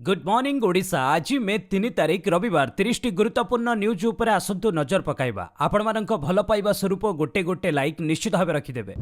Good morning Odisha. आज मे 3 तारिख रविवार 30 टी गुरुत्वपूर्ण न्यूज उपरे आसंतु नजर पकाइबा। आपण मानक भल पाइबा स्वरूप गोटे गोटे लाइक निश्चित भाव रखिदेवे।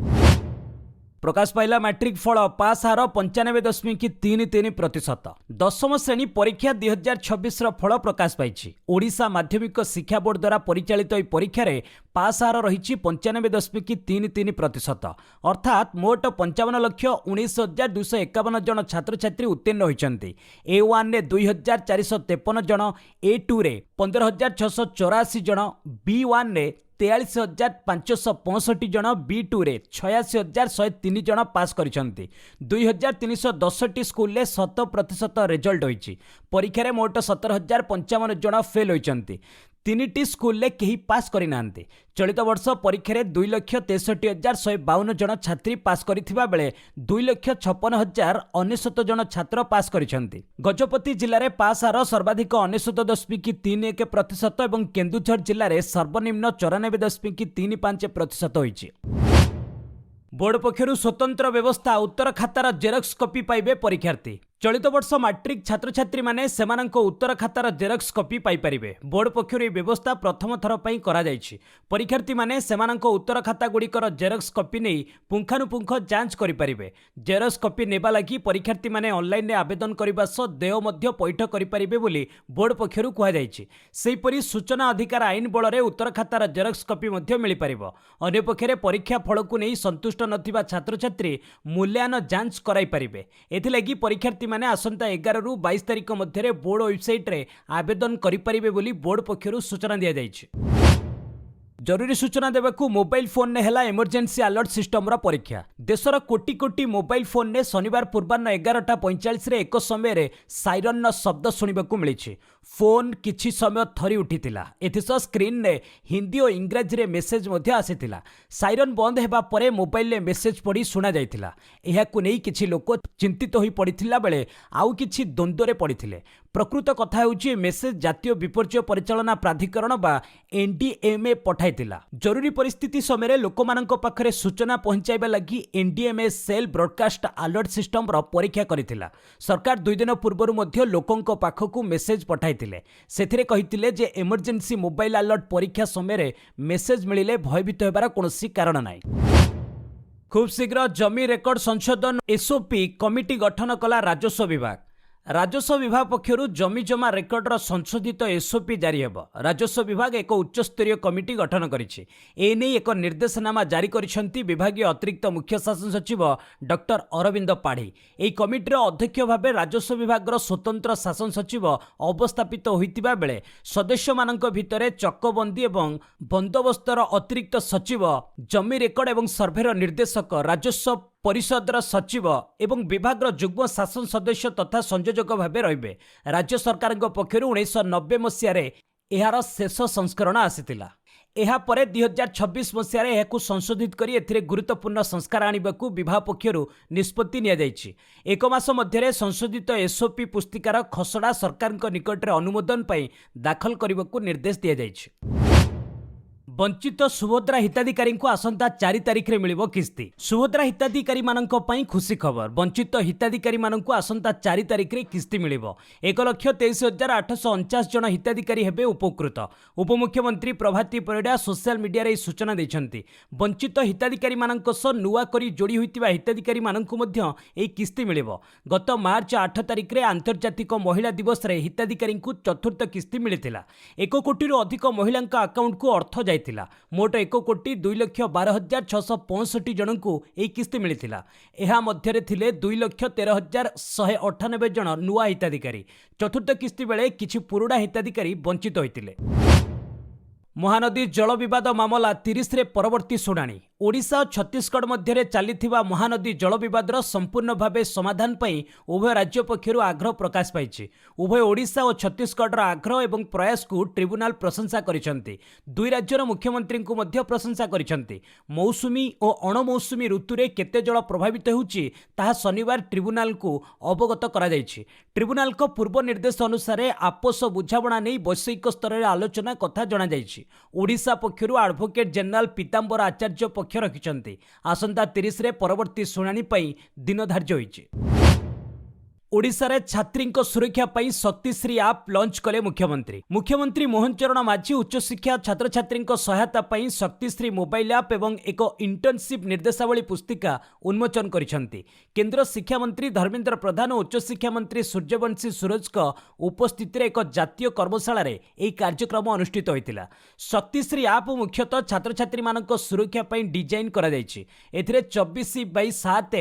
प्रकाश पाइला मैट्रिक फल पास हार 95.33%। दशम श्रेणी परीक्षा 2026 फल प्रकाश पाई। ओडिशा माध्यमिक शिक्षा बोर्ड द्वारा परिचालित यह परीक्षा रे पास हार रही 95.33%। अर्थात मोट 55,19,251 जन छात्र छात्री उत्तीर्ण होती। A1 रे 2,453 जन, A2 रे 15,684 जन, B1 रे 43,565 जन, B2 रे 86,103 जन पास करिसेंती। 2,310 स्कूल रे 100% रिजल्ट होईची। परीक्षा रे मोट 17,055 जन फेल होईचंती। 3टी स्कूल रे केही पास करि नांती। चलित वर्ष परीक्षा रे 2,63,152 जन छात्री पास करिथिबा बेले 2,56,099 जन छात्र पास करिसेंती। गजपति जिल्ला रे पास हार सर्वाधिक 99.31% एवं केन्दुझर जिल्ला रे सर्वनिम्न 94.35% होईची। बोर्ड पक्षरु स्वतंत्र व्यवस्था। उत्तर खातार जेरक्स कॉपी पाइबे परीक्षार्थी। चलित वर्ष मैट्रिक छात्र छात्री माने सेमानंक उत्तर खातार जेरक्स कॉपी पाई परिबे। बोर्ड पक्षरु ए व्यवस्था प्रथम थर पई करा जायछि। परीक्षार्थी माने सेमानंक उत्तर खाता गुड़िकर जेरक्स कॉपी नै पुंखानुपुंख जांच करि परिबे। जेरक्स कॉपी नेबा लागि परीक्षार्थी माने ऑनलाइन रे आवेदन करिबा सो देय मध्य पैठ करि परिबे बोली बोर्ड पक्षरु कुहा जायछि। सेहिपरि सूचना अधिकार आईन बल रे उत्तर खातार जेरक्स कॉपी मध्य मिलि परिबो। अन्य पक्षरे परीक्षा फल को नै संतुष्ट नथिबा छात्र छात्री मूल्यांकन जांच कराई परिबे। एथिलागि परीक्षार्थी माने आसंता 11 रु 22 तारिख मध्य बोर्ड वेबसाइट रे आवेदन करि परिबे बोली बोर्ड पक्षरु सूचना दिया जायछि। जरूरी सूचना देवाकू मोबाइल फोन ने हेला इमरजेंसी अलर्ट सिस्टम रा परीक्षा। देशर कोटी कोटी मोबाइल फोन ने शनिवार पूर्वाह्न 11:45 रे एक समय रे साइरन शब्द सुनिबाकू मिलिछि। फोन किछि समय थरी उठितिला। एथिसह स्क्रीन ने हिंदी और इंग्रजी रे मेसेज मध्य आसीतिला। साइरन बंद हेबा परे मोबाइल ने मेसेज पढ़ी सुना जाइतिला। एहाकू नै किछि लोक चिंतित होई पड़िथिला बेले आउ किछि द्वंद्वरे पड़िथिले। प्रकृत कथा होउछि मेसेज जातीय विपर्यय परिचालना प्राधिकरण बा एनडीएमए पठाइतिला। जरूरी परिस्थिति समय लोकमानंक पाखरे सूचना पहुंचाइबा लागि NDMA cell broadcast alert system रो परीक्षा करितिला। सरकार 2 दिन पूर्वरु मध्य लोकंक पाखकू मेसेज पठाइतिले। सेथिरे कहितिले जे इमरजेंसी मोबाइल अलर्ट परीक्षा समय मेसेज मिलिले भयभीत हेबार कोनोसी कारण नाही। खूब शीघ्र जमी रेकर्ड संशोधन एसओपी कमिटी गठन कला राजस्व विभाग। राजस्व विभाग पक्षरु जमी जमा रेकर्डर संशोधित एसओपी जारी हेब। राजस्व विभाग एक उच्चस्तरीय कमिटी गठन करिछि। एने एक निर्देशनामा जारी करिसेंती विभागीय अतिरिक्त मुख्य शासन सचिव डॉक्टर अरविंद पाढ़ी। एही कमिटीर अध्यक्ष भाबे राजस्व विभाग स्वतंत्र शासन सचिव अवस्थापित होइतिबा बेले सदस्य मानक भितरे चकबंदी एवं बंदोबस्तर अतिरिक्त सचिव, जमी रेकर्ड एवं सर्भेर निर्देशक, राजस्व परिषदर सचिव एवं विभाग जुग्म शासन सदस्य तथा संयोजक भावे रहिबे। राज्य सरकार पक्षर 1990 मसीह एहार शेष संस्करण आसीतिला। एहा परे 2026 मसीह एहाकू संशोधित करी एथिरे गुरुत्वपूर्ण संस्कार आनिबाकू विभाग पक्षरु निष्पत्ति निया जायछि। एक मास मध्यरे संशोधित एसओपी पुस्तिकार खसड़ा सरकारक निकटरे अनुमोदन पई दाखल करिबाकू निर्देश दिया जायछि। वंचित सुभद्रा हिताधिकारी को आसंता 4 तारिख रे मिलिबो किस्ती। सुभद्रा हिताधिकारी मानक पई खुशी खबर। वंचित हिताधिकारी मानक आसंता 4 तारिख रे किस्ती मिलिबो। 1,23,849 जन हिताधिकारी हेबे उपकृत। उपमुख्यमंत्री प्रभाती परिडा सोशल मीडिया रे सूचना दैछंती। वंचित हिताधिकारी मानक सो नुवा करी जोड़ी होइतिबा हिताधिकारी मानक मध्य एई किस्ती मिलिबो। गत मार्च 8 तारिख रे आंतर्जातिक महिला दिवस रे हिताधिकारी को चतुर्थ किस्ती मिलितिला। 1 कोटी रु अधिक महिलांक अकाउंट को अर्थ जाय मोट 1,02,12,665 जन को यह किस्ती मिलिथिला। एहा मध्यरे थिले 2,13,198 जन नुआ हिताधिकारी। चतुर्थ किस्ती बेले किछि पुरुड़ा हिताधिकारी वंचित होइतिले। महानदी जल विवाद मामला 30 रे परवर्ती शुणाणी। ओडिशा और छत्तीसगढ़ मध्य चली महानदी जल विवादर संपूर्ण भावे समाधान पई उभय राज्य पक्षरु आग्रह प्रकाश पाइछि। उभय ओडिशा और छत्तीसगढ़ आग्रह एवं प्रयास को ट्रिब्यूनाल प्रशंसा करिसेंती। दुई राज्यर मुख्यमंत्री को मध्य प्रशंसा करिसेंती। मौसुमी और अणमौसुमी ऋतुरे केते जल प्रभावित होउछि ताहा शनिवार ट्रिब्यूनाल को अवगत करा जायछि। ट्रिब्यूनाल को पूर्व निर्देश अनुसार आपस बुझाबणा नहीं वैषयिक स्तर में आलोचना कथा जणा जायछि। ओडिशा पक्षरु एडवोकेट जनरल पीतांबर आचार्य पक्ष रखिछंती। आसंता 30 रे परवर्ती शुणाणी पई दिन धार्य होइछि। ओडिशारे छात्रींको सुरक्षा पई शक्तिश्री आप लॉन्च कले मुख्यमंत्री मोहन चरण माझी उच्चशिक्षा छात्र छात्रींको सहायता पई शक्तिश्री मोबाइल ऐप एवं एक इंटर्नशिप निर्देशावली पुस्तिका उन्मोचन करिसंती। केंद्र शिक्षा मंत्री धर्मेंद्र प्रधान और उच्चशिक्षा मंत्री सूर्यवंशी सूरजक उपस्थिति एक जातीय कर्मशाला रे एही कार्यक्रम अनुष्ठित होइतिला। शक्तिश्री आप मुख्यतः छात्र छात्री मानक सुरक्षा पई डिजाइन करा जायछि। एथिरे 24/7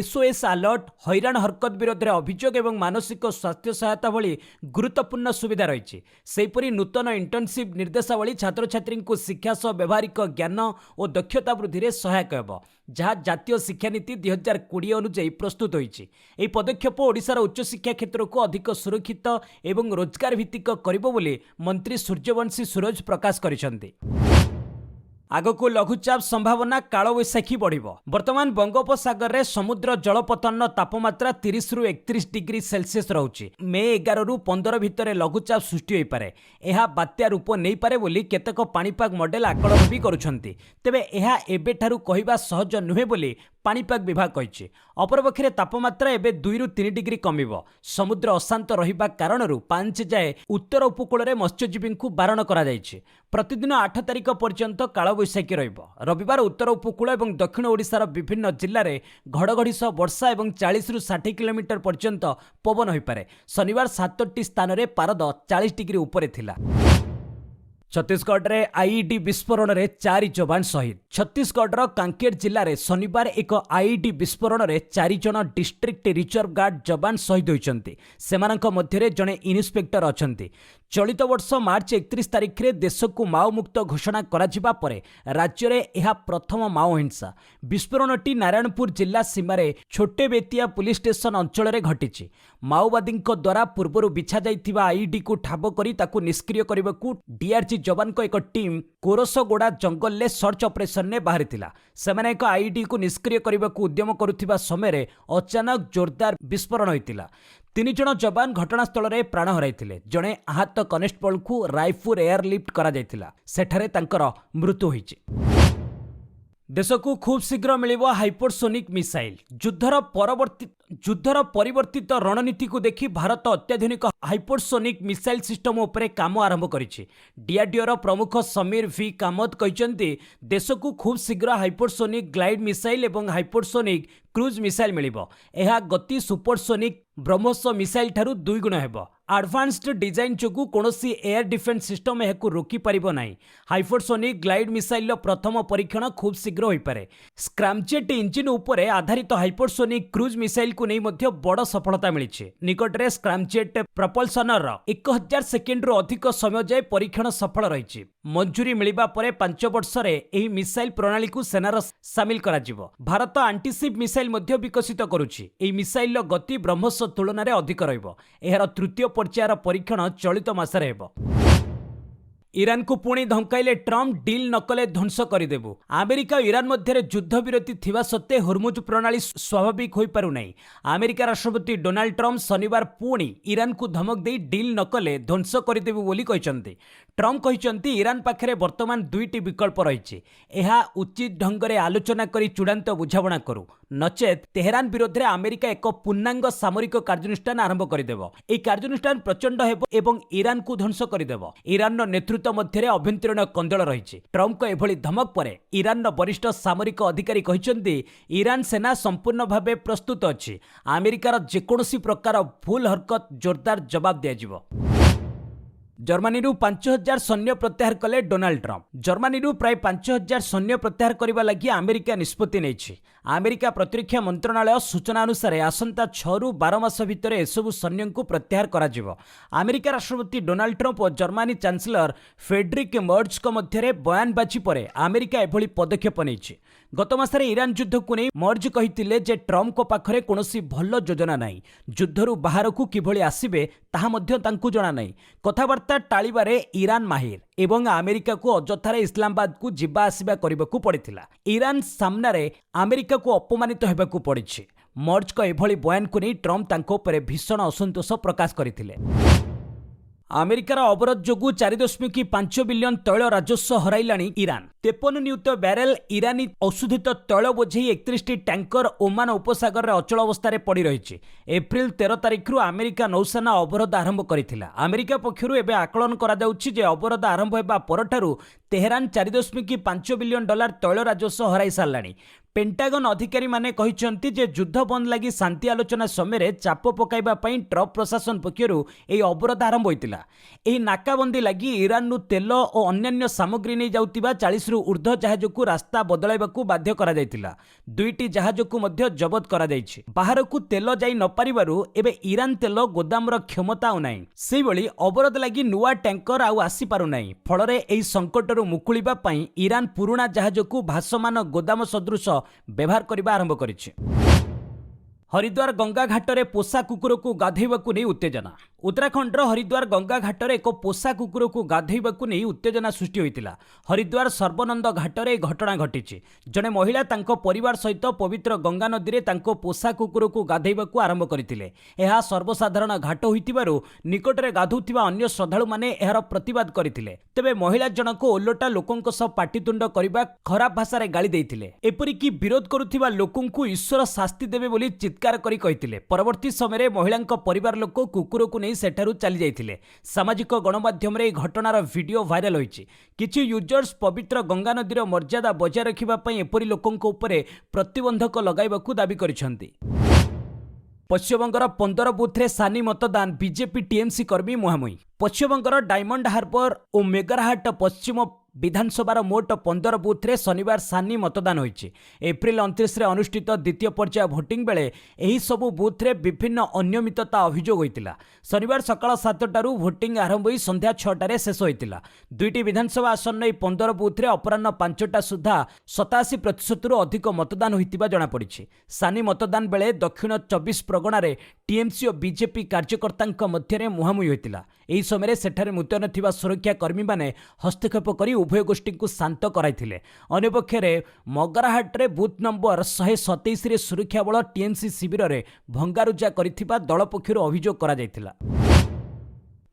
SOS अलर्ट हैरान हरकत विरोध अभियोग एवं मानसिक स्वास्थ्य सहायता भली गुरुत्वपूर्ण सुविधा रही। सेहीपरि नूतन इंटर्नशिप निर्देशावली छात्र छात्री को शिक्षा सह व्यावहारिक ज्ञान और दक्षता वृद्धि में सहायक होब, जहाँ जातीय शिक्षा नीति 2020 अनुଯାयी प्रस्तुत होइछि। एही पदक्षेप ओडिशार उच्चशिक्षा क्षेत्र को अधिक सुरक्षित एवं रोजगार भित्तिक करिबो बोली मंत्री सूर्यवंशी सूरज प्रकाश करिसंती। आगकू लघुचाप संभावना कालवैशाखी बढ़िबो। वर्तमान बंगोपसागर रे समुद्र जलपतन तापमात्रा 30 रु 31 डिग्री सेल्सियस रहुछि। मे 11 रु 15 भितर लघुचाप सृष्टि होई पारे। एहा बात्या रूप नै पारे बोली केतक पाणीपाग मॉडल आकलन भी करूछंती। तेबे एहा एबेठारु कहिबा सहज नुहे बोली पाणीपाग विभाग कहिछि। अपरपक्षे तापमात्रा एबे 2 रु 3 डिग्री कमिबो। समुद्र अशांत रहिबा कारणरू 5 जाए उत्तर उपकूल रे मत्स्यजीवी को बारण करा जायछि। प्रतिदिन 8 तारिख पर्यंत कालवैशाखी रहिबो। रविवार उत्तर उपकूल एवं दक्षिण ओडिशार विभिन्न जिल्ला रे घड़घड़ी सह वर्षा एवं 40 रु 60 किलोमीटर पर्यंत पवन होई पारे। शनिवार 7टी स्थान रे पारद 40 डिग्री उपरे थिला। छत्तीसगढ़ रे आईईडी विस्फोरण रे 4 जवान शहीद। छत्तीसगढ़ कांकेर जिल्ला रे शनिवार एक आईईडी विस्फोरण रे 4 जन डिस्ट्रिक्ट रिजर्व गार्ड जवान शहीद होइछन्ति। सेमानक मध्यरे जणे इन्स्पेक्टर अछन्ति। चलित वर्ष मार्च 31 तारिख रे देश को माओ मुक्त घोषणा करा जिबा परे राज्य रे एहा प्रथम माओ हिंसा। विस्फोरणटी नारायणपुर जिल्ला सीमारे छोटे बेतिया पुलिस स्टेशन अंचल रे घटिछि। माओवादी द्वारा पूर्वरु बिछा जाइथिबा आईईडी को ठाब करी ताकू निष्क्रिय करबाकू डीआरजी जवान को एक टीम कोरसगोड़ा जंगल ले सर्च ऑपरेशन ने बाहरी थिला। सेमाने एक आईईडी को निष्क्रिय करबाकू उद्यम करुथिबा समय अचानक जोरदार विस्फोरण होइतिला। 3 जन जवान घटनास्थल रे प्राण हराइथिले। जणे आहत कनेस्टेबल को रायपुर एयरलिफ्ट करा जाइथिला। सेठारे तांकर मृत्यु होइछि। देश को खूब शीघ्र मिलिबो हाइपरसोनिक मिसाइल। युद्धर परिवर्तित रणनीति को देखि भारत अत्याधुनिक हाइपरसोनिक मिसाइल सिस्टम उपरे काम आरंभ करिछि। डीआरडीओ प्रमुख समीर वी कामत कहिसंती देश को खूब शीघ्र हाइपरसोनिक ग्लाइड मिसाइल एवं हाइपरसोनिक क्रूज मिसाइल मिलिबो। एहा गति सुपरसोनिक ब्रह्मोस मिसाइल ठारू 2 गुण हेबो। एडवांस्ड डिजाइन जोगु कोनोसी एयर डिफेंस सिस्टम एहाकू रोकी परिबो नाही। हाइपरसोनिक ग्लाइड मिसाइल प्रथम परीक्षण खूब शीघ्र होई पारे। स्क्रैमजेट इंजिन उपरे आधारित हाइपरसोनिक क्रूज मिसाइल को नहीं मध्य बड़ सफलता मिली। निकटरे स्क्रैमजेट प्रपल्सनर 1000 सेकेंड रु अधिक समय जाए परीक्षण सफल रही। मंजूरी मिलिबा परे 5 वर्ष रे एही मिसाइल प्रणाली को सेनार सामिल करा जिवो। भारत एंटीशिप मिसाइल मध्य विकसित करुछि। एही मिसाइल गति ब्रह्मोस तुलन में अधिक रहिबो। एहार तृतीय पर्यायर परीक्षण चलित मासरे हेबो। ईरान को पुणी धमकाइले ट्रम्प डील नकले ध्वंस करदेबु। अमेरिका ईरान मध्य युद्ध विरति थिबा सत्ते हर्मुज प्रणाली स्वाभाविक हो पारु नहीं। अमेरिका राष्ट्रपति डोनाल्ड ट्रम्प शनिवार पुणी ईरान को धमक दे डील नकले ध्वंस करदेबु बोली कहिसंती। ट्रम्प कहिसंती ईरान पाखरे वर्तमान 2टी विकल्प रहिछि। एहा उचित ढंगरे आलोचना करी चूड़ांत बुझाबणा करू, नचेत तेहरान विरोध में अमेरिका एक पूर्णांग सामरिक कार्यानुष्ठान आरंभ करदेब। यह कार्यानुष्ठान प्रचंड हेब एवं ईरान को ध्वंस करदेब। ईरान नेतृत्व मध्य अभ्यंतरीण कंदल रही। ट्रम्प को एभली धमक परे ईरान वरिष्ठ सामरिक अधिकारी कहिसंती ईरान सेना संपूर्ण भावे प्रस्तुत अछि। अमेरिकार जेकोसी प्रकार भूल हरकत जोरदार जवाब दिया। जर्मनी 5000 सैन्य प्रत्याहार कले डोनाल्ड ट्रम्प। जर्मनी प्राय 5000 सैन्य प्रत्याहार करने लगी अमेरिका निष्पत्ति नहीं। अमेरिका प्रतिरक्षा मंत्रणालय सूचना अनुसार आसंता 6 रु 12 मास भितर एसबू सैन्य को प्रत्याहार करा जिवो। अमेरिका राष्ट्रपति डोनाल्ड ट्रम्प और जर्मनी चांसलर फेडरिक मर्ज मध्य बयानबाजी पर अमेरिका एभली पदक्षेप नहीं। गत मासरे ईरान युद्ध को नहीं मर्ज कहिथिले जे ट्रम्प को पाखरे कोनोसी भल योजना नहीं। युद्धरु बाहर को किभली आसीबे ताहा मध्य तांकु जणा नहीं। कथाबार्ता टाळिबारे ईरान माहिर एवं अमेरिका को अजथारे इस्लामाबाद को जिबा आसीबा करबाकू पड़िथिला। ईरान सामनारे अमेरिका को अपमानित हेबाकू पड़िछि। मर्ज को एभली बयान को नहीं ट्रम्प तांको उपरे भीषण असंतोष प्रकाश करथिले। ଆମେରିକାର ଅବରୋଧ ଯୋଗୁଁ 4.5 ବିଲିୟନ ତୈଳ ରାଜସ୍ୱ ହରାଇଲାଣି ଇରାନ। 53 ନିୟୁତ ବ୍ୟାରେଲ ଇରାନୀ ଅଶୋଧିତ ତୈଳ ବୋଝେଇ 31ଟି ଟ୍ୟାଙ୍କର ଓମାନ ଉପସାଗରରେ ଅଚଳ ଅବସ୍ଥାରେ ପଡ଼ି ରହିଛି। ଏପ୍ରିଲ 13 ତାରିଖରୁ ଆମେରିକା ନୌସେନା ଅବରୋଧ ଆରମ୍ଭ କରିଥିଲା। ଆମେରିକା ପକ୍ଷରୁ ଏବେ ଆକଳନ କରାଯାଉଛି ଯେ ଅବରୋଧ ଆରମ୍ଭ ହେବା ପରଠାରୁ ତେହେରାନ 4.5 ବିଲିୟନ ଡଲାର ତୈଳ ରାଜସ୍ୱ ହରାଇ ସାରିଲାଣି। ପେଣ୍ଟାଗନ ଅଧିକାରୀମାନେ କହିଛନ୍ତି ଯେ ଯୁଦ୍ଧ ବନ୍ଦ ଲାଗି ଶାନ୍ତି ଆଲୋଚନା ସମୟରେ ଚାପ ପକାଇବା ପାଇଁ ଟ୍ରମ୍ପ ପ୍ରଶାସନ ପକ୍ଷରୁ ଏହି ଅବରୋଧ ଆରମ୍ଭ ହୋଇଥିଲା। ଏହି ନାକାବନ୍ଦୀ ଲାଗି ଇରାନରୁ ତେଲ ଓ ଅନ୍ୟାନ୍ୟ ସାମଗ୍ରୀ ନେଇ ଯାଉଥିବା 40ରୁ ଉର୍ଦ୍ଧ୍ୱ ଜାହାଜକୁ ରାସ୍ତା ବଦଳାଇବାକୁ ବାଧ୍ୟ କରାଯାଇଥିଲା। 2ଟି ଜାହାଜକୁ ମଧ୍ୟ ଜବତ କରାଯାଇଛି। ବାହାରକୁ ତେଲ ଯାଇ ନପାରିବାରୁ ଏବେ ଇରାନ ତେଲ ଗୋଦାମର କ୍ଷମତା ଆଉ ନାହିଁ। ସେହିଭଳି ଅବରୋଧ ଲାଗି ନୂଆ ଟ୍ୟାଙ୍କର ଆଉ ଆସିପାରୁନାହିଁ। ଫଳରେ ଏହି ସଙ୍କଟରୁ ମୁକୁଳିବା ପାଇଁ ଇରାନ ପୁରୁଣା ଜାହାଜକୁ ଭାସମାନ ଗୋଦାମ ସଦୃଶ ବ୍ୟବହାର କରିବା ଆରମ୍ଭ କରିଛି। ହରିଦ୍ୱାର ଗଙ୍ଗା ଘାଟରେ ପୋଷା କୁକୁରକୁ ଗାଧୋଇବାକୁ ନେଇ ଉତ୍ତେଜନା। ଉତ୍ତରାଖଣ୍ଡର ହରିଦ୍ୱାର ଗଙ୍ଗା ଘାଟରେ ଏକ ପୋଷା କୁକୁରକୁ ଗାଧୋଇବାକୁ ନେଇ ଉତ୍ତେଜନା ସୃଷ୍ଟି ହୋଇଥିଲା। ହରିଦ୍ୱାର ସର୍ବନନ୍ଦ ଘାଟରେ ଏହି ଘଟଣା ଘଟିଛି। ଜଣେ ମହିଳା ତାଙ୍କ ପରିବାର ସହିତ ପବିତ୍ର ଗଙ୍ଗା ନଦୀରେ ତାଙ୍କ ପୋଷା କୁକୁରକୁ ଗାଧୋଇବାକୁ ଆରମ୍ଭ କରିଥିଲେ। ଏହା ସର୍ବସାଧାରଣ ଘାଟ ହୋଇଥିବାରୁ ନିକଟରେ ଗାଧୋଉଥିବା ଅନ୍ୟ ଶ୍ରଦ୍ଧାଳୁମାନେ ଏହାର ପ୍ରତିବାଦ କରିଥିଲେ। ତେବେ ମହିଳା ଜଣକ ଓଲଟା ଲୋକଙ୍କ ସହ ପାଟିତୁଣ୍ଡ କରିବା, ଖରାପ ଭାଷାରେ ଗାଳି ଦେଇଥିଲେ। ଏପରିକି ବିରୋଧ କରୁଥିବା ଲୋକଙ୍କୁ ଈଶ୍ୱର ଶାସ୍ତି ଦେବେ ବୋଲି ଚିତ୍କାର କରି କହିଥିଲେ। ପରବର୍ତ୍ତୀ ସମୟରେ ମହିଳାଙ୍କ ପରିବାର ଲୋକ କୁକୁରକୁ ନେଇ ସେଠାରୁ ଚାଲି ଯାଇଥିଲେ। ସାମାଜିକ ଗଣମାଧ୍ୟମରେ ଏହି ଘଟଣାର ଭିଡିଓ ଭାଇରାଲ ହୋଇଛି। କିଛି ୟୁଜର୍ସ ପବିତ୍ର ଗଙ୍ଗା ନଦୀର ମର୍ଯ୍ୟାଦା ବଜାୟ ରଖିବା ପାଇଁ ଏପରି ଲୋକଙ୍କ ଉପରେ ପ୍ରତିବନ୍ଧକ ଲଗାଇବାକୁ ଦାବି କରିଛନ୍ତି। ପଶ୍ଚିମବଙ୍ଗର 15 ବୁଥରେ ସାନି ମତଦାନ, ବିଜେପି ଟିଏମସି କର୍ମୀ ମୁହାଁମୁହିଁ। ପଶ୍ଚିମବଙ୍ଗର ଡାଇମଣ୍ଡ ହାର୍ବର ଓ ମେଗରହାଟ ପଶ୍ଚିମ ବିଧାନସଭାର ମୋଟ 15 ବୁଥରେ ଶନିବାର ସାନି ମତଦାନ ହୋଇଛି। ଏପ୍ରିଲ 29ରେ ଅନୁଷ୍ଠିତ ଦ୍ୱିତୀୟ ପର୍ଯ୍ୟାୟ ଭୋଟିଂ ବେଳେ ଏହି ସବୁ ବୁଥରେ ବିଭିନ୍ନ ଅନିୟମିତତା ଅଭିଯୋଗ ହୋଇଥିଲା। ଶନିବାର ସକାଳ 7ଟାରୁ ଭୋଟିଂ ଆରମ୍ଭ ହୋଇ ସନ୍ଧ୍ୟା 6ଟାରେ ଶେଷ ହୋଇଥିଲା। 2ଟି ବିଧାନସଭା ଆସନ ଏହି 15 ବୁଥରେ ଅପରାହ୍ନ 5ଟା ସୁଦ୍ଧା 87%ରୁ ଅଧିକ ମତଦାନ ହୋଇଥିବା ଜଣାପଡ଼ିଛି। ସାନି ମତଦାନ ବେଳେ ଦକ୍ଷିଣ 24 ପ୍ରଗଣାରେ ଟିଏମସି ଓ ବିଜେପି କାର୍ଯ୍ୟକର୍ତ୍ତାଙ୍କ ମଧ୍ୟରେ ମୁହାଁମୁହିଁ ହୋଇଥିଲା। ଏହି ସମୟରେ ସେଠାରେ ମୁତୟନ ଥିବା ସୁରକ୍ଷା କର୍ମୀମାନେ ହସ୍ତକ୍ଷେପ କରି ଉଭୟ ଗୋଷ୍ଠୀଙ୍କୁ ଶାନ୍ତ କରାଇଥିଲେ। ଅନ୍ୟପକ୍ଷରେ ମଗରାହାଟରେ ବୁଥ୍ ନମ୍ବର 127ରେ ସୁରକ୍ଷା ବଳ ଟିଏମସି ଶିବିରରେ ଭଙ୍ଗାରୁଜା କରିଥିବା ଦଳ ପକ୍ଷରୁ ଅଭିଯୋଗ କରାଯାଇଥିଲା।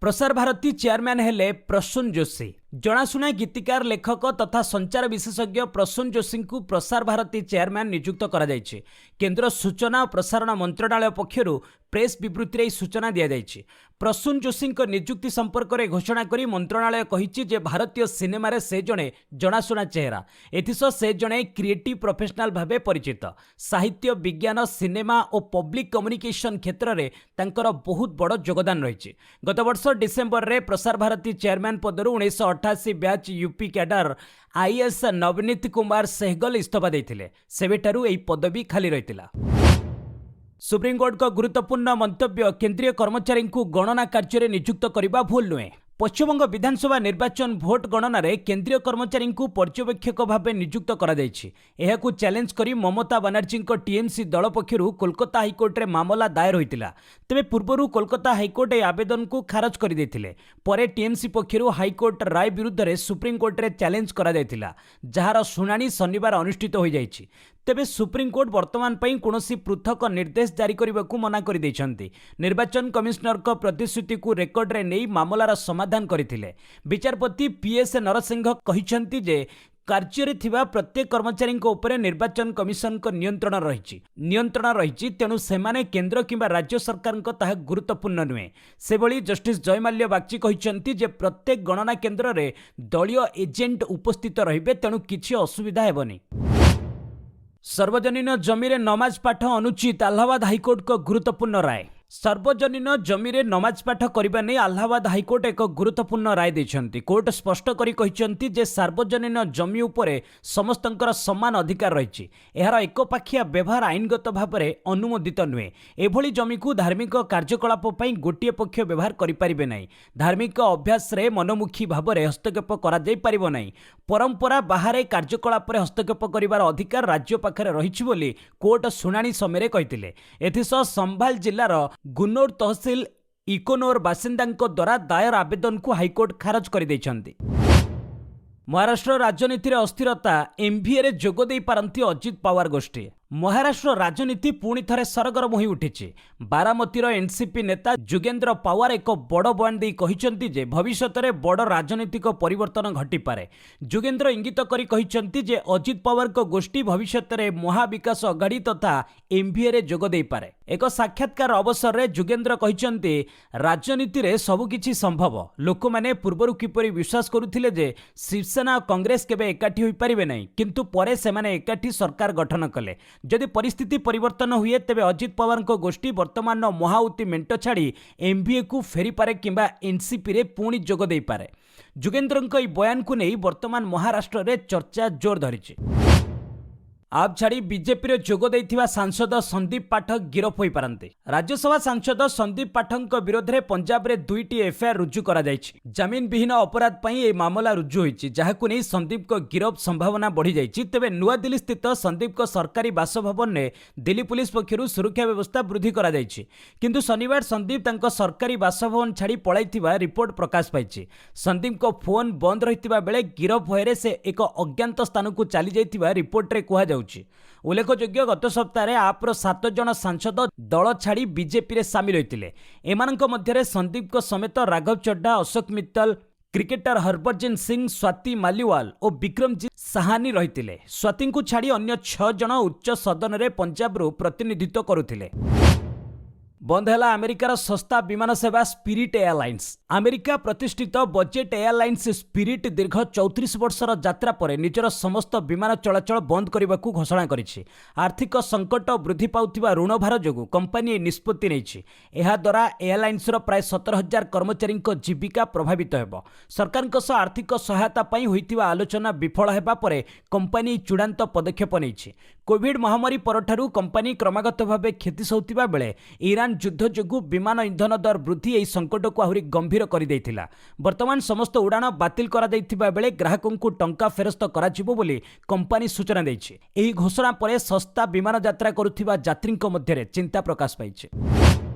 ପ୍ରସାର ଭାରତୀ ଚେୟାରମ୍ୟାନ୍ ହେଲେ ପ୍ରସୂନ ଯୋଶୀ। ଜଣାଶୁଣା ଗୀତିକାର, ଲେଖକ ତଥା ସଞ୍ଚାର ବିଶେଷଜ୍ଞ ପ୍ରସୂନ ଯୋଶୀଙ୍କୁ ପ୍ରସାର ଭାରତୀ ଚେୟାରମ୍ୟାନ୍ ନିଯୁକ୍ତ କରାଯାଇଛି। କେନ୍ଦ୍ର ସୂଚନା ଓ ପ୍ରସାରଣ ମନ୍ତ୍ରଣାଳୟ ପକ୍ଷରୁ ପ୍ରେସ୍ ବିବୃତ୍ତିରେ ଏହି ସୂଚନା ଦିଆଯାଇଛି। ପ୍ରସୂନ ଯୋଶୀଙ୍କ ନିଯୁକ୍ତି ସମ୍ପର୍କରେ ଘୋଷଣା କରି ମନ୍ତ୍ରଣାଳୟ କହିଛି ଯେ ଭାରତୀୟ ସିନେମାରେ ସେ ଜଣେ ଜଣାଶୁଣା ଚେହେରା। ଏଥିସହ ସେ ଜଣେ କ୍ରିଏଟିଭ୍ ପ୍ରଫେସନାଲ ଭାବେ ପରିଚିତ। ସାହିତ୍ୟ, ବିଜ୍ଞାନ, ସିନେମା ଓ ପବ୍ଲିକ୍ କମ୍ୟୁନିକେସନ୍ କ୍ଷେତ୍ରରେ ତାଙ୍କର ବହୁତ ବଡ଼ ଯୋଗଦାନ ରହିଛି। ଗତ ବର୍ଷ ଡିସେମ୍ବରରେ ପ୍ରସାର ଭାରତୀ ଚେୟାରମ୍ୟାନ୍ ପଦରୁ 1988 batch UP cadre IAS Navneet Kumar Sehgal ଇସ୍ତଫା ଦେଇଥିଲେ। ସେବେଠାରୁ ଏହି ପଦବୀ ଖାଲି ରହିଥିଲା। ସୁପ୍ରିମକୋର୍ଟଙ୍କ ଗୁରୁତ୍ୱପୂର୍ଣ୍ଣ ମନ୍ତବ୍ୟ, କେନ୍ଦ୍ରୀୟ କର୍ମଚାରୀଙ୍କୁ ଗଣନା କାର୍ଯ୍ୟରେ ନିଯୁକ୍ତ କରିବା ଭୁଲ ନୁହେଁ। ପଶ୍ଚିମବଙ୍ଗ ବିଧାନସଭା ନିର୍ବାଚନ ଭୋଟ ଗଣନାରେ କେନ୍ଦ୍ରୀୟ କର୍ମଚାରୀଙ୍କୁ ପର୍ଯ୍ୟବେକ୍ଷକ ଭାବେ ନିଯୁକ୍ତ କରାଯାଇଛି। ଏହାକୁ ଚ୍ୟାଲେଞ୍ଜ କରି ମମତା ବାନାର୍ଜୀଙ୍କ ଟିଏମସି ଦଳ ପକ୍ଷରୁ କୋଲକାତା ହାଇକୋର୍ଟରେ ମାମଲା ଦାୟର ହୋଇଥିଲା। ତେବେ ପୂର୍ବରୁ କୋଲକାତା ହାଇକୋର୍ଟ ଏହି ଆବେଦନକୁ ଖାରଜ କରିଦେଇଥିଲେ। ପରେ ଟିଏମସି ପକ୍ଷରୁ ହାଇକୋର୍ଟ ରାୟ ବିରୁଦ୍ଧରେ ସୁପ୍ରିମକୋର୍ଟରେ ଚ୍ୟାଲେଞ୍ଜ କରାଯାଇଥିଲା, ଯାହାର ଶୁଣାଣି ଶନିବାର ଅନୁଷ୍ଠିତ ହୋଇଯାଇଛି। ତେବେ ସୁପ୍ରିମକୋର୍ଟ ବର୍ତ୍ତମାନ ପାଇଁ କୌଣସି ପୃଥକ ନିର୍ଦ୍ଦେଶ ଜାରି କରିବାକୁ ମନା କରିଦେଇଛନ୍ତି। ନିର୍ବାଚନ କମିଶନରଙ୍କ ପ୍ରତିଶ୍ରୁତିକୁ ରେକର୍ଡରେ ନେଇ ମାମଲାର ସମାଧାନ କରିଥିଲେ। ବିଚାରପତି ପିଏସ୍ ନରସିଂହ କହିଛନ୍ତି ଯେ କାର୍ଯ୍ୟରେ ଥିବା ପ୍ରତ୍ୟେକ କର୍ମଚାରୀଙ୍କ ଉପରେ ନିର୍ବାଚନ କମିଶନଙ୍କ ନିୟନ୍ତ୍ରଣ ରହିଛି, ତେଣୁ ସେମାନେ କେନ୍ଦ୍ର କିମ୍ବା ରାଜ୍ୟ ସରକାରଙ୍କ ତାହା ଗୁରୁତ୍ୱପୂର୍ଣ୍ଣ ନୁହେଁ। ସେଭଳି ଜଷ୍ଟିସ୍ ଜୟମାଲ୍ୟ ବାଗ୍ଚୀ କହିଛନ୍ତି ଯେ ପ୍ରତ୍ୟେକ ଗଣନା କେନ୍ଦ୍ରରେ ଦଳୀୟ ଏଜେଣ୍ଟ ଉପସ୍ଥିତ ରହିବେ, ତେଣୁ କିଛି ଅସୁବିଧା ହେବନି। ସାର୍ବଜନୀନ ଜମିରେ ନମାଜ ପାଠ ଅନୁଚିତ, ଆହ୍ଲାବାଦ ହାଇକୋର୍ଟଙ୍କ ଗୁରୁତ୍ୱପୂର୍ଣ୍ଣ ରାୟ। ସାର୍ବଜନୀନ ଜମିରେ ନମାଜ ପାଠ କରିବା ନେଇ ଆହ୍ଲାବାଦ ହାଇକୋର୍ଟ ଏକ ଗୁରୁତ୍ୱପୂର୍ଣ୍ଣ ରାୟ ଦେଇଛନ୍ତି। କୋର୍ଟ ସ୍ପଷ୍ଟ କରି କହିଛନ୍ତି ଯେ ସାର୍ବଜନୀନ ଜମି ଉପରେ ସମସ୍ତଙ୍କର ସମାନ ଅଧିକାର ରହିଛି। ଏହାର ଏକପାଖିଆ ବ୍ୟବହାର ଆଇନଗତ ଭାବରେ ଅନୁମୋଦିତ ନୁହେଁ। ଏଭଳି ଜମିକୁ ଧାର୍ମିକ କାର୍ଯ୍ୟକଳାପ ପାଇଁ ଗୋଟିଏ ପକ୍ଷ ବ୍ୟବହାର କରିପାରିବେ ନାହିଁ। ଧାର୍ମିକ ଅଭ୍ୟାସରେ ମନମୁଖୀ ଭାବରେ ହସ୍ତକ୍ଷେପ କରାଯାଇପାରିବ ନାହିଁ। ପରମ୍ପରା ବାହାରେ କାର୍ଯ୍ୟକଳାପରେ ହସ୍ତକ୍ଷେପ କରିବାର ଅଧିକାର ରାଜ୍ୟ ପାଖରେ ରହିଛି ବୋଲି କୋର୍ଟ ଶୁଣାଣି ସମୟରେ କହିଥିଲେ। ଏଥିସହ ସମ୍ଭାଲ ଜିଲ୍ଲାର ଗୁନୋର ତହସିଲ ଇକୋନୋର ବାସିନ୍ଦାଙ୍କ ଦ୍ୱାରା ଦାୟର ଆବେଦନକୁ ହାଇକୋର୍ଟ ଖାରଜ କରିଦେଇଛନ୍ତି। ମହାରାଷ୍ଟ୍ର ରାଜନୀତିରେ ଅସ୍ଥିରତା, ଏମ୍ଭିଏରେ ଯୋଗ ଦେଇପାରନ୍ତି ଅଜିତ ପାୱାର ଗୋଷ୍ଠୀ। ମହାରାଷ୍ଟ୍ର ରାଜନୀତି ପୁଣି ଥରେ ସରଗରମ ହୋଇ ଉଠିଛି। ବାରାମତୀର ଏନ୍ସିପି ନେତା ଯୁଗେନ୍ଦ୍ର ପାୱାର ଏକ ବଡ଼ ବୟାନ ଦେଇ କହିଛନ୍ତି ଯେ ଭବିଷ୍ୟତରେ ବଡ଼ ରାଜନୈତିକ ପରିବର୍ତ୍ତନ ଘଟିପାରେ। ଯୁଗେନ୍ଦ୍ର ଇଙ୍ଗିତ କରି କହିଛନ୍ତି ଯେ ଅଜିତ ପାୱାରଙ୍କ ଗୋଷ୍ଠୀ ଭବିଷ୍ୟତରେ ମହାବିକାଶ ଅଘାଡ଼ି ତଥା ଏମ୍ଭିଏରେ ଯୋଗ ଦେଇପାରେ। ଏକ ସାକ୍ଷାତକାର ଅବସରରେ ଯୁଗେନ୍ଦ୍ର କହିଛନ୍ତି ରାଜନୀତିରେ ସବୁକିଛି ସମ୍ଭବ। ଲୋକମାନେ ପୂର୍ବରୁ କିପରି ବିଶ୍ୱାସ କରୁଥିଲେ ଯେ ଶିବସେନା ଓ କଂଗ୍ରେସ କେବେ ଏକାଠି ହୋଇପାରିବେ ନାହିଁ, କିନ୍ତୁ ପରେ ସେମାନେ ଏକାଠି ସରକାର ଗଠନ କଲେ। ଯଦି ପରିସ୍ଥିତି ପରିବର୍ତ୍ତନ ହୁଏ ତେବେ ଅଜିତ ପାୱାରଙ୍କ ଗୋଷ୍ଠୀ ବର୍ତ୍ତମାନର ମହାଉତି ମେଣ୍ଟ ଛାଡ଼ି ଏମ୍ଭିଏକୁ ଫେରିପାରେ କିମ୍ବା ଏନ୍ସିପିରେ ପୁଣି ଯୋଗ ଦେଇପାରେ। ଯୁଗେନ୍ଦ୍ରଙ୍କ ଏହି ବୟାନକୁ ନେଇ ବର୍ତ୍ତମାନ ମହାରାଷ୍ଟ୍ରରେ ଚର୍ଚ୍ଚା ଜୋର ଧରିଛି। ଆପ୍ ଛାଡ଼ି ବିଜେପିରେ ଯୋଗ ଦେଇଥିବା ସାଂସଦ ସନ୍ଦୀପ ପାଠକ ଗିରଫ ହୋଇପାରନ୍ତି। ରାଜ୍ୟସଭା ସାଂସଦ ସନ୍ଦୀପ ପାଠକଙ୍କ ବିରୋଧରେ ପଞ୍ଜାବରେ 2ଟି ଏଫ୍ଆଇଆର୍ ରୁଜୁ କରାଯାଇଛି। ଜାମିନ ବିହୀନ ଅପରାଧ ପାଇଁ ଏହି ମାମଲା ରୁଜୁ ହୋଇଛି, ଯାହାକୁ ନେଇ ସନ୍ଦୀପଙ୍କ ଗିରଫ ସମ୍ଭାବନା ବଢ଼ିଯାଇଛି। ତେବେ ନୂଆଦିଲ୍ଲୀ ସ୍ଥିତ ସନ୍ଦୀପଙ୍କ ସରକାରୀ ବାସଭବନରେ ଦିଲ୍ଲୀ ପୁଲିସ ପକ୍ଷରୁ ସୁରକ୍ଷା ବ୍ୟବସ୍ଥା ବୃଦ୍ଧି କରାଯାଇଛି। କିନ୍ତୁ ଶନିବାର ସନ୍ଦୀପ ତାଙ୍କ ସରକାରୀ ବାସଭବନ ଛାଡ଼ି ପଳାଇଥିବା ରିପୋର୍ଟ ପ୍ରକାଶ ପାଇଛି। ସନ୍ଦୀପଙ୍କ ଫୋନ୍ ବନ୍ଦ ରହିଥିବା ବେଳେ ଗିରଫ ଭୟରେ ସେ ଏକ ଅଜ୍ଞାତ ସ୍ଥାନକୁ ଚାଲିଯାଇଥିବା ରିପୋର୍ଟରେ କୁହାଯାଉଛି। ଉଲ୍ଲେଖଯୋଗ୍ୟ, ଗତ ସପ୍ତାହରେ ଆପ୍ର 7 ଜଣ ସାଂସଦ ଦଳ ଛାଡ଼ି ବିଜେପିରେ ସାମିଲ ହୋଇଥିଲେ। ଏମାନଙ୍କ ମଧ୍ୟରେ ସନ୍ଦୀପଙ୍କ ସମେତ ରାଘବ ଚଡ୍ଡା, ଅଶୋକ ମିତ୍ତଲ, କ୍ରିକେଟର ହରଭଜନ ସିଂ, ସ୍ୱାତି ମାଲିୱାଲ ଓ ବିକ୍ରମଜିତ ସାହାନୀ ରହିଥିଲେ। ସ୍ୱାତିଙ୍କୁ ଛାଡ଼ି ଅନ୍ୟ 6 ଜଣ ଉଚ୍ଚ ସଦନରେ ପଞ୍ଜାବରୁ ପ୍ରତିନିଧିତ୍ୱ କରୁଥିଲେ। ବନ୍ଦ ହେଲା ଆମେରିକାର ଶସ୍ତା ବିମାନ ସେବା ସ୍ପିରିଟ୍ ଏୟାରଲାଇନ୍ସ। ଆମେରିକା ପ୍ରତିଷ୍ଠିତ ବଜେଟ୍ ଏୟାରଲାଇନ୍ସ ସ୍ପିରିଟ୍ ଦୀର୍ଘ 34 ବର୍ଷର ଯାତ୍ରା ପରେ ନିଜର ସମସ୍ତ ବିମାନ ଚଳାଚଳ ବନ୍ଦ କରିବାକୁ ଘୋଷଣା କରିଛି। ଆର୍ଥିକ ସଙ୍କଟ ବୃଦ୍ଧି ପାଉଥିବା ଋଣଭାର ଯୋଗୁଁ କମ୍ପାନୀ ଏହି ନିଷ୍ପତ୍ତି ନେଇଛି। ଏହାଦ୍ୱାରା ଏୟାରଲାଇନ୍ସର ପ୍ରାୟ 17,000 କର୍ମଚାରୀଙ୍କ ଜୀବିକା ପ୍ରଭାବିତ ହେବ। ସରକାରଙ୍କ ସହ ଆର୍ଥିକ ସହାୟତା ପାଇଁ ହୋଇଥିବା ଆଲୋଚନା ବିଫଳ ହେବା ପରେ କମ୍ପାନୀ ଚୂଡ଼ାନ୍ତ ପଦକ୍ଷେପ ନେଇଛି। କୋଭିଡ୍ ମହାମାରୀ ପରଠାରୁ କମ୍ପାନୀ କ୍ରମାଗତ ଭାବେ କ୍ଷତି ସହୁଥିବା ବେଳେ ଇରାନ ଯୁଦ୍ଧ ଯୋଗୁଁ ବିମାନ ଇନ୍ଧନ ଦର ବୃଦ୍ଧି ଏହି ସଙ୍କଟକୁ ଆହୁରି ଗମ୍ଭୀର କରିଦେଇଥିଲା। ବର୍ତ୍ତମାନ ସମସ୍ତ ଉଡ଼ାଣ ବାତିଲ କରାଯାଇଥିବା ବେଳେ ଗ୍ରାହକଙ୍କୁ ଟଙ୍କା ଫେରସ୍ତ କରାଯିବ ବୋଲି କମ୍ପାନୀ ସୂଚନା ଦେଇଛି। ଏହି ଘୋଷଣା ପରେ ଶସ୍ତା ବିମାନ ଯାତ୍ରା କରୁଥିବା ଯାତ୍ରୀଙ୍କ ମଧ୍ୟରେ ଚିନ୍ତା ପ୍ରକାଶ ପାଇଛି।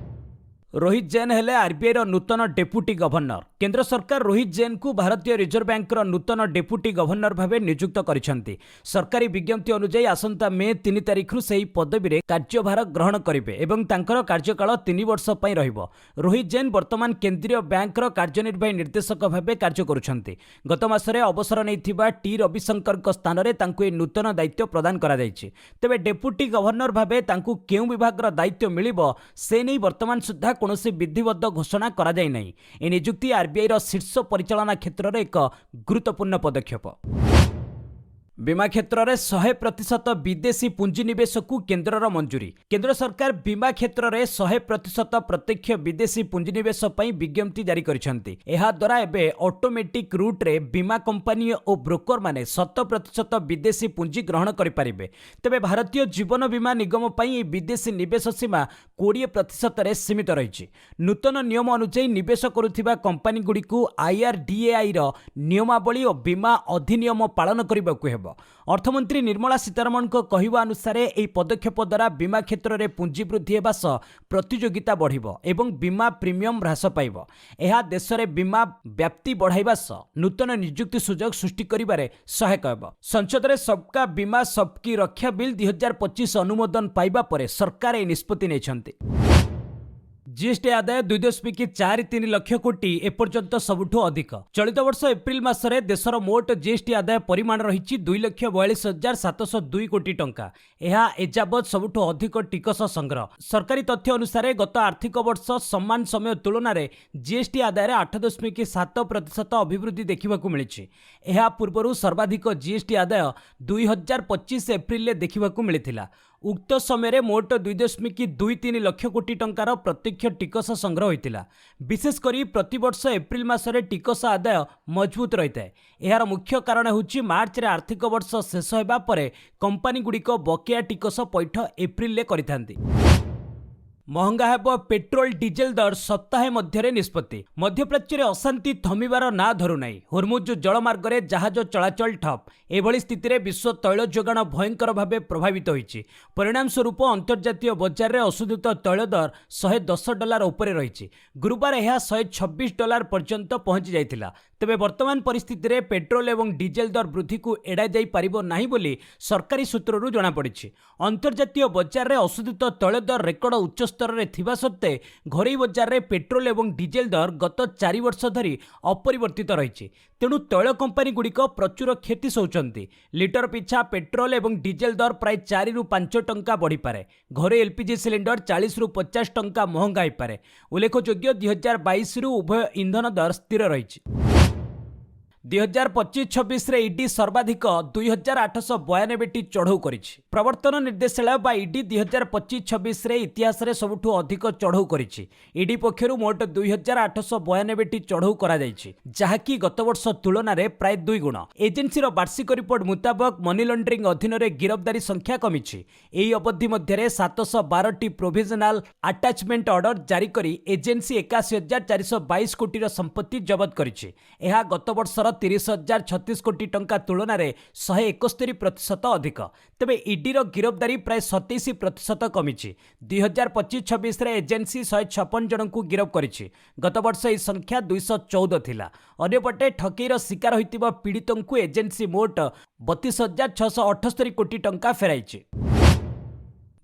ରୋହିତ ଜୈନ ହେଲେ ଆର୍ବିଆଇର ନୂତନ ଡେପୁଟି ଗଭର୍ଣ୍ଣର। କେନ୍ଦ୍ର ସରକାର ରୋହିତ ଜୈନଙ୍କୁ ଭାରତୀୟ ରିଜର୍ଭ ବ୍ୟାଙ୍କର ନୂତନ ଡେପୁଟି ଗଭର୍ଣ୍ଣର ଭାବେ ନିଯୁକ୍ତ କରିଛନ୍ତି। ସରକାରୀ ବିଜ୍ଞପ୍ତି ଅନୁଯାୟୀ ଆସନ୍ତା ମେ 3 ତାରିଖରୁ ସେହି ପଦବୀରେ କାର୍ଯ୍ୟଭାର ଗ୍ରହଣ କରିବେ ଏବଂ ତାଙ୍କର କାର୍ଯ୍ୟକାଳ 3 ବର୍ଷ ପାଇଁ ରହିବ। ରୋହିତ ଜୈନ ବର୍ତ୍ତମାନ କେନ୍ଦ୍ରୀୟ ବ୍ୟାଙ୍କର କାର୍ଯ୍ୟନିର୍ବାହୀ ନିର୍ଦ୍ଦେଶକ ଭାବେ କାର୍ଯ୍ୟ କରୁଛନ୍ତି। ଗତ ମାସରେ ଅବସର ନେଇଥିବା ଟି ରବିଶଙ୍କରଙ୍କ ସ୍ଥାନରେ ତାଙ୍କୁ ଏହି ନୂତନ ଦାୟିତ୍ୱ ପ୍ରଦାନ କରାଯାଇଛି। ତେବେ ଡେପୁଟି ଗଭର୍ଣ୍ଣର ଭାବେ ତାଙ୍କୁ କେଉଁ ବିଭାଗର ଦାୟିତ୍ୱ ମିଳିବ ସେ ନେଇ ବର୍ତ୍ତମାନ ସୁଦ୍ଧା କୌଣସି ବିଧିବଦ୍ଧ ଘୋଷଣା କରାଯାଇ ନାହିଁ। ଏହି ନିଯୁକ୍ତି ଆର୍ବିଆଇର ଶୀର୍ଷ ପରିଚାଳନା କ୍ଷେତ୍ରରେ ଏକ ଗୁରୁତ୍ୱପୂର୍ଣ୍ଣ ପଦକ୍ଷେପ। ବୀମା କ୍ଷେତ୍ରରେ 100% ବିଦେଶୀ ପୁଞ୍ଜିନିବେଶକୁ କେନ୍ଦ୍ରର ମଞ୍ଜୁରୀ। କେନ୍ଦ୍ର ସରକାର ବୀମା କ୍ଷେତ୍ରରେ 100% ପ୍ରତ୍ୟକ୍ଷ ବିଦେଶୀ ପୁଞ୍ଜିନିବେଶ ପାଇଁ ବିଜ୍ଞପ୍ତି ଜାରି କରିଛନ୍ତି। ଏହାଦ୍ୱାରା ଏବେ ଅଟୋମେଟିକ୍ ରୁଟ୍ରେ ବୀମା କମ୍ପାନୀ ଓ ବ୍ରୋକରମାନେ 100% ବିଦେଶୀ ପୁଞ୍ଜି ଗ୍ରହଣ କରିପାରିବେ। ତେବେ ଭାରତୀୟ ଜୀବନ ବୀମା ନିଗମ ପାଇଁ ଏହି ବିଦେଶୀ ନିବେଶ ସୀମା 20%ରେ ସୀମିତ ରହିଛି। ନୂତନ ନିୟମ ଅନୁଯାୟୀ ନିବେଶ କରୁଥିବା କମ୍ପାନୀଗୁଡ଼ିକୁ IRDAIର ନିୟମାବଳୀ ଓ ବୀମା ଅଧିନିୟମ ପାଳନ କରିବାକୁ ହେବ। ଅର୍ଥମନ୍ତ୍ରୀ ନିର୍ମଳା ସୀତାରମଣଙ୍କ କହିବା ଅନୁସାରେ ଏହି ପଦକ୍ଷେପ ଦ୍ୱାରା ବୀମା କ୍ଷେତ୍ରରେ ପୁଞ୍ଜି ବୃଦ୍ଧି ହେବା ସହ ପ୍ରତିଯୋଗିତା ବଢ଼ିବ ଏବଂ ବୀମା ପ୍ରିମିୟମ୍ ହ୍ରାସ ପାଇବ। ଏହା ଦେଶରେ ବୀମା ବ୍ୟାପ୍ତି ବଢ଼ାଇବା ସହ ନୂତନ ନିଯୁକ୍ତି ସୁଯୋଗ ସୃଷ୍ଟି କରିବାରେ ସହାୟକ ହେବ। ସଂସଦରେ ସବକା ବୀମା ସବକି ରକ୍ଷା ବିଲ୍ 2025 ଅନୁମୋଦନ ପାଇବା ପରେ ସରକାର ଏହି ନିଷ୍ପତ୍ତି ନେଇଛନ୍ତି। जीएसटी आदाय 2.43 लक्ष कोटी एपर्यंत सबुठु अधिक। चलित वर्ष एप्रिल मासरे देशर मोट जीएसटी आदाय परिमाण रही 2,42,702 कोटी टंका। यह एजाबत सबुठु अधिक टिकस संग्रह। सरकारी तथ्य अनुसार गत आर्थिक वर्ष समान समय तुलन में जीएसटी आदाय 8.7% अभिवृद्धि देखा मिली। यह पूर्व सर्वाधिक जीएसटी आदाय 2025 एप्रिल देखा मिलता। उक्त समय मोट 2.23 लक्ष कोटी टंकार प्रत्यक्ष टिकस संग्रह होता। विशेषकर प्रतिवर्ष एप्रिल मासरे टिकस आदाय मजबूत रही है। यार मुख्य कारण होची मार्च रे आर्थिक वर्ष शेष होगा पर कंपनी गुड़िक बकेया टिकस पैठ एप्रिल करिथांती। महंगा हेब पेट्रोल डीजेल दर सप्ताहे मध्य निष्पत्ति। मध्यप्राच्य अशांति थमिबार ना धरुनाई। हुर्मुज जलमार्ग जहाज चलाचल ठप। एभली स्थिति में विश्व तैल जोगाण भयंकर भाव प्रभावित होइछि। परिणाम स्वरूप अंतर्जातीय बजार में अशोधित तैल दर $110 उपरे रही। गुरुवार यह $126 पर्यंत पहुंची जाइथिला। तेबे वर्तमान परिस्थिति में पेट्रोल एवं डीजेल दर वृद्धि को एड़ाई जाई पारिबो नाही बोली सरकारी सूत्ररू जଣା पड़िछि। अंतर्जातीय बजार में अशोधित तैल दर रेकर्ड उच्च स्तर में थिबा सत्ते घरोई बजार में पेट्रोल एवं डीजेल दर गत 4 वर्ष धरी अपरिवर्तित रही। तेणु तैल कंपानी गुड़िक प्रचुर क्षति सौचंती। लिटर पिछा पेट्रोल एवं डीजेल दर प्राय 4 ରୁ 5 टंका बढ़ीपे। घरे एलपीजी सिलिंडर 40 ରୁ 50 टंका महंगा होईपे। उल्लेखयोग्य 2022 ରୁ उभय इंधन दर स्थिर रही। 2025-26 रे ईडी सर्वाधिक 2892टी चढ़ऊ करिछि। प्रवर्तन निर्देशालय बा ईडी 2025-26 रे इतिहास रे सबुठु अधिक चढ़ऊ करिछि। ईडी पक्षरु मोट 2892टी चढ़ऊ करा जाइछि, जहाकी गत वर्ष तुलना रे प्राय 2 गुण। एजेंसी रो वार्षिक रिपोर्ट मुताबक मनी लॉन्ड्रिंग अधीन रे गिरफ्तारी संख्या कमिछि। एही अवधि मध्य रे 712टी प्रोविजनल अटैचमेंट ऑर्डर जारी करी एजेंसी 81,422 कोटी रो संपत्ति जब्त करिछि। एहा गत वर्ष 30,036 कोटी टंका तुलन में 171% अधिक। तेबे ईडी रो गिरफ्तारी प्राय 27% कमिछि। 2025-26 रे एजेंसी 156 जन को गिरफ्त करिछि। गत वर्ष यह संख्या 214 थिला। अन्यपटे ठकेईर शिकार होइतिबा पीड़ितों को एजेंसी मोट 32,678 कोटी टंका फेराइछि।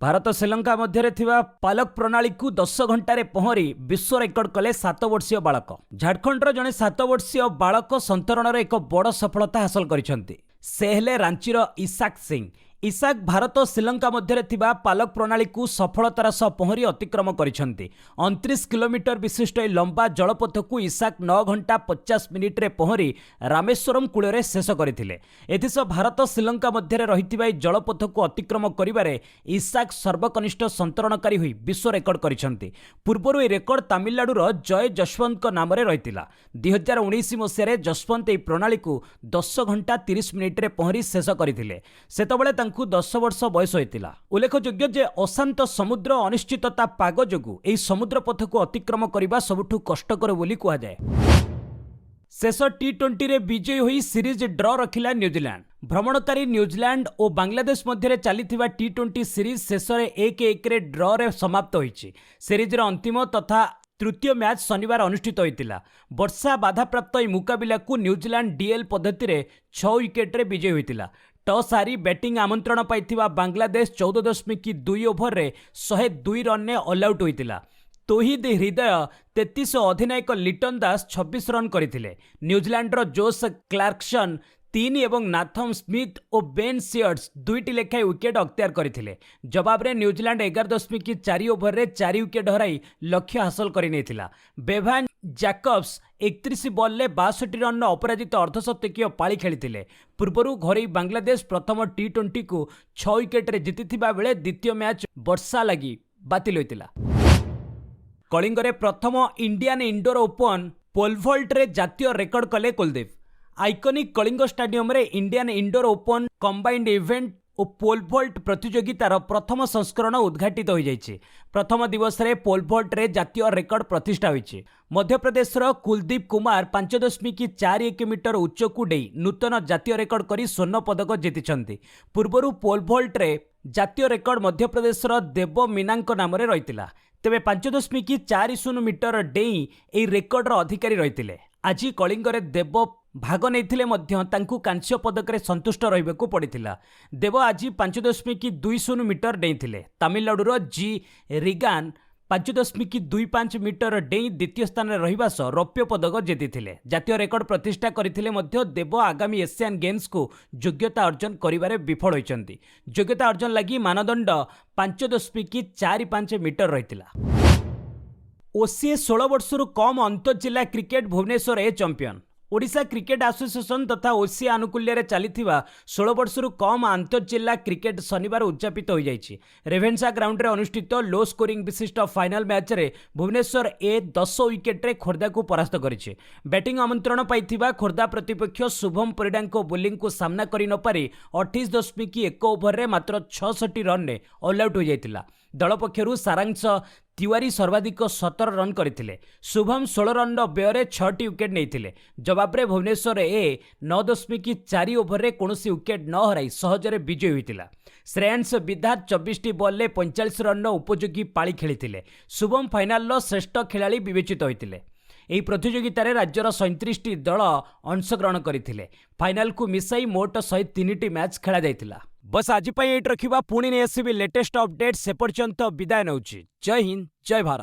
भारत श्रीलंका मध्य थिबा पालक प्रणाली को 10 घंटे पहरी विश्व रेकर्ड कले 7 वर्षीय बालक। झारखंडर जड़े 7 वर्षीय बालक संतरण एक बड़ सफलता हासिल करिसेंति। से हेले रांचीर इसाक सिंह। इसाक भारत श्रीलंका मध्य थिबा पालक प्रणाली को सफलतार सह पहरी अतिक्रम करिसेंति। 29 किलोमीटर विशिष्ट लंबा जलपथ को इसाक 9 घंटा 50 मिनिट रे पहरी रामेश्वरम कूल शेष करथिले। एथिसह भारत श्रीलंका मध्य रहिथिबा जलपथ को अतिक्रम करिबारे इसाक सर्वकनिष्ठ संतरणकारी हुई विश्व रेकर्ड करिसेंति। पूर्वरु ए रेकर्ड तमिलनाडुर जय जसवंत नाम रे रहितिला। 2019 मसिया जसवंत ए प्रणाली को 10 घंटा 30 मिनिट रे पहरी शेष करथिले। सेतबेले 10 वर्ष बयस होइतिला। उल्लेखयोग्य जे अशांत समुद्र अनिश्चितता पाग जोगु एही समुद्र पथ को अतिक्रम करबा सबुठु कष्टकर बोली कुहा जाय। शेष टी20 रे विजयी होई सीरीज ड्र रखिला न्यूजीलैंड। भ्रमणकारी न्यूजीलैंड और बांग्लादेश मध्य चलीथिबा टी20 सीरीज शेष 1-1 रे ड्र रे समाप्त होईछि। सीरीज रो अंतिम तथा तृतीय मैच शनिवार अनुष्ठित होइतिला। वर्षा बाधा प्राप्त ए मुकाबिला को न्यूजीलैंड डीएल पद्धति रे 6 विकेट रे विजयी होइतिला। टॉस हारी बैटिंग आमंत्रण पाइथिबा बांग्लादेश 14.2 ओभर रे 102 रन ने ऑल आउट होइतिला। तोहिद हृदय 33 अधिनायक लिटन दास 26 रन करथिले। न्यूजीलैंड रो जोश क्लार्कसन 3 एवं नाथम स्मिथ और बेन सियर्स 2टी लेखाएं विकेट अख्तियार करथिले। जवाब रे न्यूजीलैंड 11.4 ओभर रे 4 विकेट हराई लक्ष्य हासिल करि नेथिला। बेभान जैकब्स 31 बॉल ले 62 रन अपराजित अर्धशतकीय पाली खेलिथिले। पूर्वरु घरे बांग्लादेश प्रथम टी20 को 6 विकेट रे जीतिथिबा बेले द्वितीय मैच वर्षा लगी बातिल होइतिला। कलिंग रे प्रथम Indian indoor open pole vault रे जातीय रेकर्ड कले कुलदीप। आइकनिक कलिंग स्टाडियम रे Indian indoor open combined event और पोल वॉल्ट प्रतियोगितार प्रथम संस्करण उद्घाटित हो जाइए। प्रथम दिवस रे पोल वॉल्ट रे जातीय रेकर्ड प्रतिष्ठा होइछि। मध्य प्रदेश कुलदीप कुमार 5.41 मीटर उच्चकू डेई नूतन जातीय रेकर्ड करी स्वर्ण पदक जीतिछन्ति। पूर्वरु पोल वॉल्ट रे जातीय रेकर्ड मध्य प्रदेश देव मीनांक नाम रे रहितिला। तेबे 5.40 मीटर डेई एही रेकर्डर अधिकारी रहितिले। आज कलिंग रे देव भाग नहीं मध्य तांकु कांस्य पदक रे संतुष्ट रहिबाकू पड़िथिला। देव आज 5.20 मीटर डेइथिले। तमिलनाडुर जी रिगान 5.25 मीटर डेई द्वितीय स्थान में रहिबा सह रौप्य पदक जीतिथिले। जातीय रेकर्ड प्रतिष्ठा करथिले मध्य देव आगामी एशियन गेम्स को योग्यता अर्जन करिबारे विफल होइचंती। योग्यता अर्जन लगी मानदंड 5.45 मीटर रहितिला। ओसीए 16 वर्षରୁ कम अंतर्जिल्ला क्रिकेट भुवनेश्वर ए चैंपियन। ओडिशा क्रिकेट एसोसिएशन तथा ओसीए आनुकूल्य चलीथिबा 16 वर्षରୁ कम अंतर्जिल्ला क्रिकेट शनिवार उद्यापित हो जाइछि। रेभेन्सा ग्राउंड रे अनुष्ठित लो स्कोरिंग विशिष्ट फाइनल मैच रे भुवनेश्वर ए 10 विकेट रे खोर्धा को परास्त करिछि। बैटिंग आमंत्रण पाइथिबा खोर्धा प्रतिपक्ष शुभम परिडा को बोलिंग को सामना करि न पारि 28.1 ओभर रे मात्र 66 रन ने ऑल आउट हो जाइतिला। दल पक्षरु सारांश तिवारी सर्वाधिक 17 रन करथिले। शुभम 16 रन व्यୟରେ 6टी विकेट नेइथिले। जवाबरे भुवनेश्वर ए 9.4 ओभर कौनसी विकेट न हराई सहजरे विजयी होइतिला। श्रेयांश विद्यार्थ 24टी बॉल 45 रन उपयोगी पाଳି खेलिथिले। शुभम फाइनाल श्रेष्ठ खिलाड़ी विवेचित होइतिले। ଏହି ପ୍ରତିଯୋଗିତାରେ ରାଜ୍ୟର 37ଟି ଦଳ ଅଂଶଗ୍ରହଣ କରିଥିଲେ। ଫାଇନାଲକୁ ମିଶାଇ ମୋଟ 103ଟି ମ୍ୟାଚ୍ ଖେଳାଯାଇଥିଲା। ବସ୍ ଆଜି ପାଇଁ ଏଇଠି ରଖିବା, ପୁଣି ନେଇ ଆସିବି ଲେଟେଷ୍ଟ ଅପଡେଟ୍। ସେ ପର୍ଯ୍ୟନ୍ତ ବିଦାୟ ନେଉଛି। ଜୟ ହିନ୍ଦ, ଜୟ ଭାରତ।